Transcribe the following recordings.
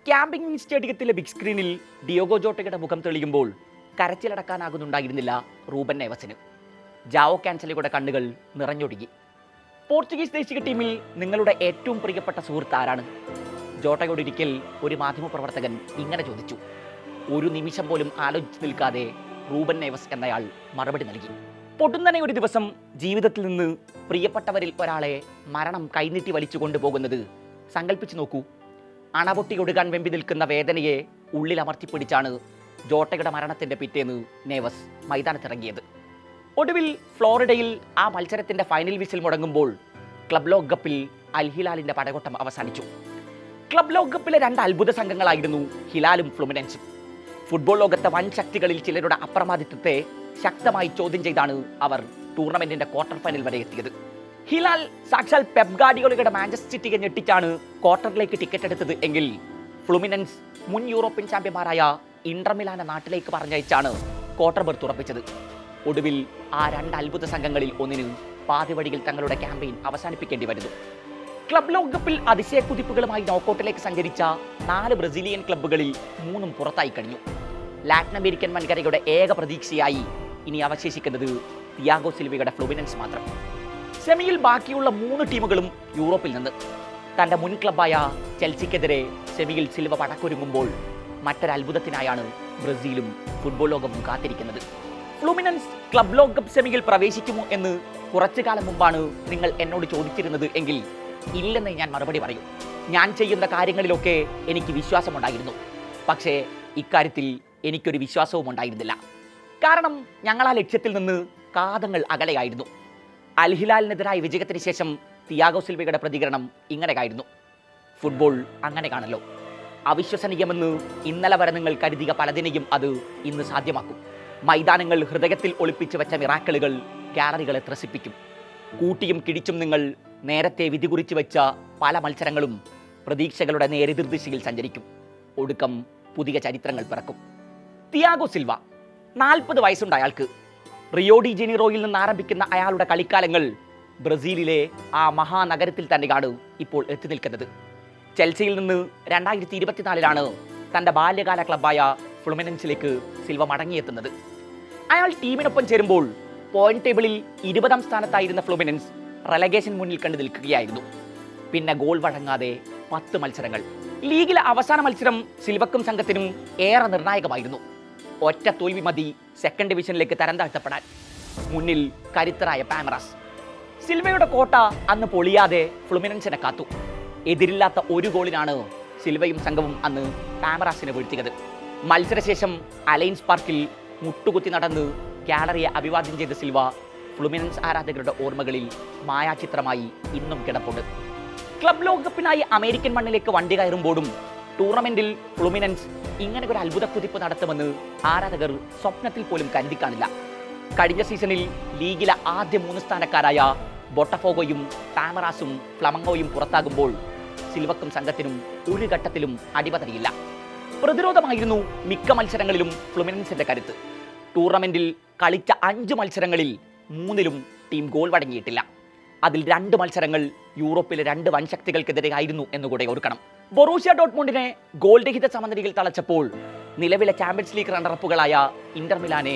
Camping സ്റ്റേഡിയത്തിലെ big സ്ക്രീനിൽ Diogo ജോട്ടയുടെ മുഖം തെളിയുമ്പോൾ കരച്ചിലടക്കാനാകുന്നുണ്ടായിരുന്നില്ല റൂബൻ നെവസിന്. ജാവോ കാൻസലിയുടെ കണ്ണുകൾ നിറഞ്ഞൊഴുകി. പോർച്ചുഗീസ് ദേശീയ ടീമിൽ നിങ്ങളുടെ ഏറ്റവും പ്രിയപ്പെട്ട സുഹൃത്ത് ആരാണ്? ജോട്ടയോടൊരിക്കൽ ഒരു മാധ്യമപ്രവർത്തകൻ ഇങ്ങനെ ചോദിച്ചു. ഒരു നിമിഷം പോലും ആലോചിച്ച് നിൽക്കാതെ റൂബൻ നെവസ് എന്നയാൾ മറുപടി നൽകി. പൊടുന്നനെ ഒരു ദിവസം ജീവിതത്തിൽ നിന്ന് പ്രിയപ്പെട്ടവരിൽ ഒരാളെ മരണം കൈനീട്ടി വലിച്ചു കൊണ്ടുപോകുന്നത് സങ്കല്പിച്ചു നോക്കൂ. അണപൊട്ടി ഒടുകാൻ വെമ്പി നിൽക്കുന്ന വേദനയെ ഉള്ളിൽ അമർത്തിപ്പിടിച്ചാണ് ജോട്ടയുടെ മരണത്തിന്റെ പിറ്റേന്ന് നെവസ് മൈതാനത്തിറങ്ങിയത്. ഒടുവിൽ ഫ്ലോറിഡയിൽ ആ മത്സരത്തിന്റെ ഫൈനൽ വിസിൽ മുടങ്ങുമ്പോൾ ക്ലബ് ലോകകപ്പിൽ അൽ ഹിലാലിന്റെ പടയോട്ടം അവസാനിച്ചു. ക്ലബ് ലോകകപ്പിലെ രണ്ട് അത്ഭുത സംഘങ്ങളായിരുന്നു ഹിലാലും ഫ്ലുമിനൻസും. ഫുട്ബോൾ ലോകത്തെ വൻ ശക്തികളിൽ ചിലരുടെ അപ്രമാദിത്വത്തെ ശക്തമായി ചോദ്യം ചെയ്താണ് അവർ ടൂർണമെന്റിന്റെ ക്വാർട്ടർ ഫൈനൽ വരെ എത്തിയത്. ഹിലാൽ സാക്ഷാൽ പെപ് ഗാർഡിയോളയുടെ മാഞ്ചസ്റ്റർ സിറ്റിയെ ഞെട്ടിച്ചാണ് ക്വാർട്ടറിലേക്ക് ടിക്കറ്റ് എടുത്തത് എങ്കിൽ ഫ്ലുമിനൻസ് മുൻ യൂറോപ്യൻ ചാമ്പ്യന്മാരായ ഇന്റർ മിലാനെ നാട്ടിലേക്ക് പറഞ്ഞയച്ചാണ് ക്വാർട്ടർ ബെർത്ത് ഉറപ്പിച്ചത്. ഒടുവിൽ ആ രണ്ട് അത്ഭുത സംഘങ്ങളിൽ ഒന്നിന് പാതിവഴിയിൽ തങ്ങളുടെ ക്യാമ്പയിൻ അവസാനിപ്പിക്കേണ്ടി വരുന്നു. ക്ലബ് ലോകകപ്പിൽ അതിശയക്കുതിപ്പുകളുമായി നോക്കൌട്ടിലേക്ക് സഞ്ചരിച്ച 4 ബ്രസീലിയൻ ക്ലബ്ബുകളിൽ 3 പുറത്തായി കഴിഞ്ഞു. ലാറ്റിൻ അമേരിക്കൻ വൻകരയുടെ ഏക പ്രതീക്ഷയായി ഇനി അവശേഷിക്കുന്നത് തിയാഗോ സിൽവയുടെ ഫ്ലുമിനൻസ് മാത്രം. സെമിയിൽ ബാക്കിയുള്ള 3 ടീമുകളും യൂറോപ്പിൽ നിന്ന്. തന്റെ മുൻ ക്ലബ്ബായ ചെൽസിക്കെതിരെ സെമിയിൽ സിൽവ പടക്കൊരുങ്ങുമ്പോൾ മറ്റൊരത്ഭുതത്തിനായാണ് ബ്രസീലും ഫുട്ബോൾ ലോകവും കാത്തിരിക്കുന്നത്. ഫ്ലുമിനൻസ് ക്ലബ് ലോകകപ്പ് സെമിയിൽ പ്രവേശിക്കുമോ എന്ന് കുറച്ചു കാലം മുമ്പാണ് നിങ്ങൾ എന്നോട് ചോദിച്ചിരുന്നത് എങ്കിൽ ഇല്ലെന്ന് ഞാൻ മറുപടി പറയും. ഞാൻ ചെയ്യുന്ന കാര്യങ്ങളിലൊക്കെ എനിക്ക് വിശ്വാസമുണ്ടായിരുന്നു. പക്ഷേ ഇക്കാര്യത്തിൽ എനിക്കൊരു വിശ്വാസവും ഉണ്ടായിരുന്നില്ല. കാരണം ഞങ്ങൾ ആ ലക്ഷ്യത്തിൽ നിന്ന് കാതങ്ങൾ അകലെയായിരുന്നു. അൽ ഹിലാലിനെതിരായ വിജയത്തിന് ശേഷം തിയാഗോ സിൽവയുടെ പ്രതികരണം ഇങ്ങനെയായിരുന്നു. ഫുട്ബോൾ അങ്ങനെ കാണല്ലോ. അവിശ്വസനീയമെന്ന് ഇന്നലെ വരെ നിങ്ങൾ കരുതിയ പലതിനെയും അത് ഇന്ന് സാധ്യമാക്കും. മൈതാനങ്ങൾ ഹൃദയത്തിൽ ഒളിപ്പിച്ചു വെച്ച മിറാക്കിളുകൾ ഗാലറികളെ ത്രസിപ്പിക്കും. കൂട്ടിയും കിടിച്ചും നിങ്ങൾ നേരത്തെ വിധി കുറിച്ചു വെച്ച പല മത്സരങ്ങളും പ്രതീക്ഷകളുടെ നേരെതിർദിശയിൽ സഞ്ചരിക്കും. ഒടുക്കം പുതിയ ചരിത്രങ്ങൾ പിറക്കും. തിയാഗോ സിൽവ 40 വയസ്സുണ്ട് അയാൾക്ക്. റിയോ ഡി ജനീറോയിൽ നിന്ന് ആരംഭിക്കുന്ന അയാളുടെ കളിക്കാലങ്ങൾ ബ്രസീലിലെ ആ മഹാനഗരത്തിൽ തന്നെയാണ് ഇപ്പോൾ എത്തി നിൽക്കുന്നത്. ചെൽസിയിൽ നിന്ന് 2024 തൻ്റെ ബാല്യകാല ക്ലബ്ബായ ഫ്ലുമിനൻസിലേക്ക് സിൽവ മടങ്ങിയെത്തുന്നത്. അയാൾ ടീമിനൊപ്പം ചേരുമ്പോൾ പോയിന്റ് ടേബിളിൽ 20ാം സ്ഥാനത്തായിരുന്ന ഫ്ലുമിനൻസ് റെലഗേഷൻ മുന്നിൽ കണ്ടു നിൽക്കുകയായിരുന്നു. പിന്നെ ഗോൾ വഴങ്ങാതെ 10 മത്സരങ്ങൾ. ലീഗിലെ അവസാന മത്സരം സിൽവക്കും സംഘത്തിനും ഏറെ നിർണായകമായിരുന്നു. ഒറ്റ തോൽവി മതി സെക്കൻഡ് ഡിവിഷനിലേക്ക് തരം താഴ്ത്തപ്പെടാൻ. മുന്നിൽ കരുത്തരായ പാമറാസ്. സിൽവയുടെ കോട്ട അന്ന് പൊളിയാതെ ഫ്ലുമിനൻസിനെ കാത്തു. എതിരില്ലാത്ത ഒരു ഗോളിനാണ് സിൽവയും സംഘവും അന്ന് പാമറാസിനെ വീഴ്ത്തിയത്. മത്സരശേഷം അലൈൻസ് പാർക്കിൽ മുട്ടുകുത്തി നടന്ന് ഗാലറിയെ അഭിവാദ്യം ചെയ്ത സിൽവ ഫ്ലുമിനൻസ് ആരാധകരുടെ ഓർമ്മകളിൽ മായാചിത്രമായി ഇന്നും കിടപ്പുണ്ട്. ക്ലബ് ലോകകപ്പിനായി അമേരിക്കൻ മണ്ണിലേക്ക് വണ്ടി കയറുമ്പോഴും ടൂർണമെന്റിൽ ഫ്ലുമിനൻസ് ഇങ്ങനെ ഒരു അത്ഭുത കുതിപ്പ് നടത്തുമെന്ന് ആരാധകർ സ്വപ്നത്തിൽ പോലും കരുതി കാണില്ല. കഴിഞ്ഞ സീസണിൽ ലീഗിലെ ആദ്യ 3 സ്ഥാനക്കാരായ ബൊട്ടഫോഗോയും പാമറാസും ഫ്ലമംഗോയും പുറത്താകുമ്പോൾ സിൽവക്കും സംഘത്തിനും ഒരു ഘട്ടത്തിലും അടിപതറിയില്ല. പ്രതിരോധമായിരുന്നു മിക്ക മത്സരങ്ങളിലും ഫ്ലുമിനൻസിന്റെ കരുത്ത്. ടൂർണമെന്റിൽ കളിച്ച 5 മത്സരങ്ങളിൽ 3ലും ടീം ഗോൾ വഴങ്ങിയിട്ടില്ല. അതിൽ 2 മത്സരങ്ങൾ യൂറോപ്പിലെ 2 വൻശക്തികൾക്കെതിരെയായിരുന്നു എന്നുകൂടെ ഓർക്കണം. ബൊറൂഷ്യ ഡോട്ട്മുണ്ടിനെ ഗോൾ രഹിത സമനിലയിൽ തളച്ചപ്പോൾ നിലവിലെ ചാമ്പ്യൻസ് ലീഗ് റണ്ണറപ്പുകളായ ഇന്റർ മിലാനെ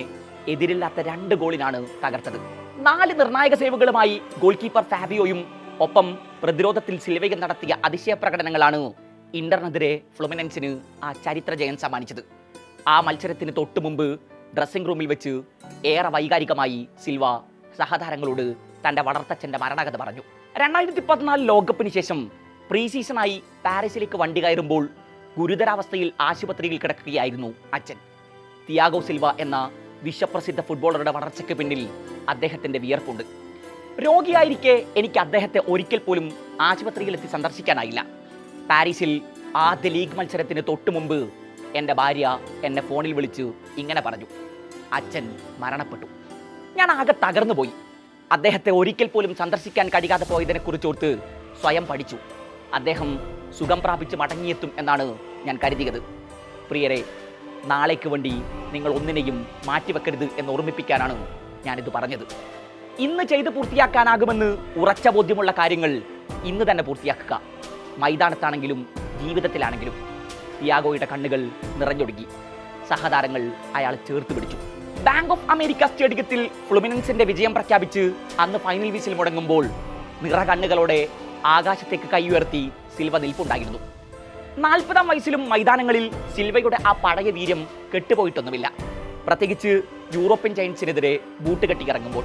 എതിരില്ലാത്ത 2 ഗോളിനാണ് തകർത്തത്. 4 നിർണായക സേവുകളുമായി ഗോൾ കീപ്പർ ഫാബിയോയും ഒപ്പം പ്രതിരോധത്തിൽ സിൽവയും നടത്തിയ അതിശയ പ്രകടനങ്ങളാണ് ഇന്ററിനെതിരെ ഫ്ലുമിനൻസിന് ആ ചരിത്ര ജയം സമ്മാനിച്ചത്. ആ മത്സരത്തിന് തൊട്ടു മുമ്പ് ഡ്രസ്സിംഗ് റൂമിൽ വെച്ച് ഏറെ വൈകാരികമായി സിൽവ സഹതാരങ്ങളോട് തന്റെ വളർത്തച്ഛന്റെ മരണകഥ പറഞ്ഞു. 2014 ലോകകപ്പിന് ശേഷം പ്രീ സീസണായി പാരീസിലേക്ക് വണ്ടി കയറുമ്പോൾ ഗുരുതരാവസ്ഥയിൽ ആശുപത്രിയിൽ കിടക്കുകയായിരുന്നു അച്ഛൻ. തിയാഗോ സിൽവ എന്ന വിശ്വപ്രസിദ്ധ ഫുട്ബോളറുടെ വളർച്ചയ്ക്ക് പിന്നിൽ അദ്ദേഹത്തിന്റെ വിയർപ്പുണ്ട്. രോഗിയായിരിക്കെ എനിക്ക് അദ്ദേഹത്തെ ഒരിക്കൽ പോലും ആശുപത്രിയിലെത്തി സന്ദർശിക്കാനായില്ല. പാരീസിൽ ആദ്യ ലീഗ് മത്സരത്തിന് തൊട്ടു മുമ്പ് എൻ്റെ ഭാര്യ എന്നെ ഫോണിൽ വിളിച്ച് ഇങ്ങനെ പറഞ്ഞു, അച്ഛൻ മരണപ്പെട്ടു. ഞാൻ ആകെ തകർന്നുപോയി. അദ്ദേഹത്തെ ഒരിക്കൽ പോലും സന്ദർശിക്കാൻ കഴിയാതെ പോയതിനെക്കുറിച്ചോർത്ത് സ്വയം പഠിച്ചു. അദ്ദേഹം സുഖം പ്രാപിച്ച് മടങ്ങിയെത്തും എന്നാണ് ഞാൻ കരുതിയത്. പ്രിയരെ, നാളേക്ക് വേണ്ടി നിങ്ങൾ ഒന്നിനെയും മാറ്റിവെക്കരുത് എന്ന് ഓർമ്മിപ്പിക്കാനാണ് ഞാനിത് പറഞ്ഞത്. ഇന്ന് ചെയ്ത് പൂർത്തിയാക്കാനാകുമെന്ന് ഉറച്ച ബോധ്യമുള്ള കാര്യങ്ങൾ ഇന്ന് തന്നെ പൂർത്തിയാക്കുക. മൈതാനത്താണെങ്കിലും ജീവിതത്തിലാണെങ്കിലും. തിയാഗോയുടെ കണ്ണുകൾ നിറഞ്ഞൊടുക്കി. സഹതാരങ്ങൾ അയാളെ ചേർത്ത് പിടിച്ചു. ബാങ്ക് ഓഫ് അമേരിക്ക സ്റ്റേഡിയത്തിൽ ഫ്ലുമിനൻസിന്റെ വിജയം പ്രഖ്യാപിച്ച് അന്ന് ഫൈനൽ വീസിൽ മുടങ്ങുമ്പോൾ നിറ കണ്ണുകളോടെ ആകാശത്തേക്ക് കൈ ഉയർത്തി സിൽവ നിൽപ്പുണ്ടായിരുന്നു. 40-ാം വയസ്സിലും മൈതാനങ്ങളിൽ സിൽവയുടെ ആ പഴയ വീര്യം കെട്ടുപോയിട്ടൊന്നുമില്ല. പ്രത്യേകിച്ച് യൂറോപ്യൻ ജയൻസിനെതിരെ ബൂട്ട് കെട്ടിയിറങ്ങുമ്പോൾ.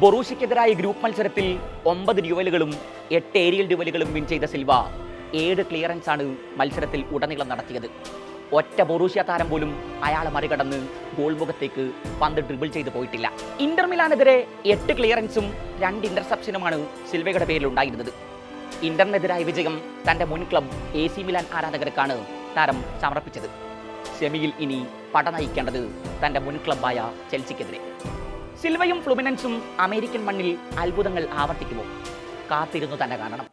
ബൊറൂഷ്യക്കെതിരായ ഗ്രൂപ്പ് മത്സരത്തിൽ 9 ഡ്യുവലുകളും 8 ഏരിയൽ ഡ്യുവലുകളും വിൻ ചെയ്ത സിൽവ 7 ക്ലിയറൻസ് ആണ് മത്സരത്തിൽ ഉടനീളം നടത്തിയത്. ഒറ്റ ബൊറൂഷ്യ താരം പോലും അയാളെ മറികടന്ന് ഗോൾ മുഖത്തേക്ക് പന്ത് ഡ്രിബിൾ ചെയ്ത് പോയിട്ടില്ല. ഇന്റർ മിലാനെതിരെ 8 ക്ലിയറൻസും 2 ഇന്റർസെപ്ഷനുമാണ് സിൽവയുടെ പേരിൽ ഉണ്ടായിരുന്നത്. ഇന്ററിനെതിരായ വിജയം തന്റെ മുൻ ക്ലബ് AC മിലാൻ ആരാധകർക്കാണ് താരം സമർപ്പിച്ചത്. സെമിയിൽ ഇനി പട നയിക്കേണ്ടത് തന്റെ മുൻ ക്ലബ്ബായ ചെൽസിക്കെതിരെ. സിൽവയും ഫ്ലുമിനൻസും അമേരിക്കൻ മണ്ണിൽ അത്ഭുതങ്ങൾ ആവർത്തിക്കുമോ? കാത്തിരുന്നു തന്നെ കാണണം.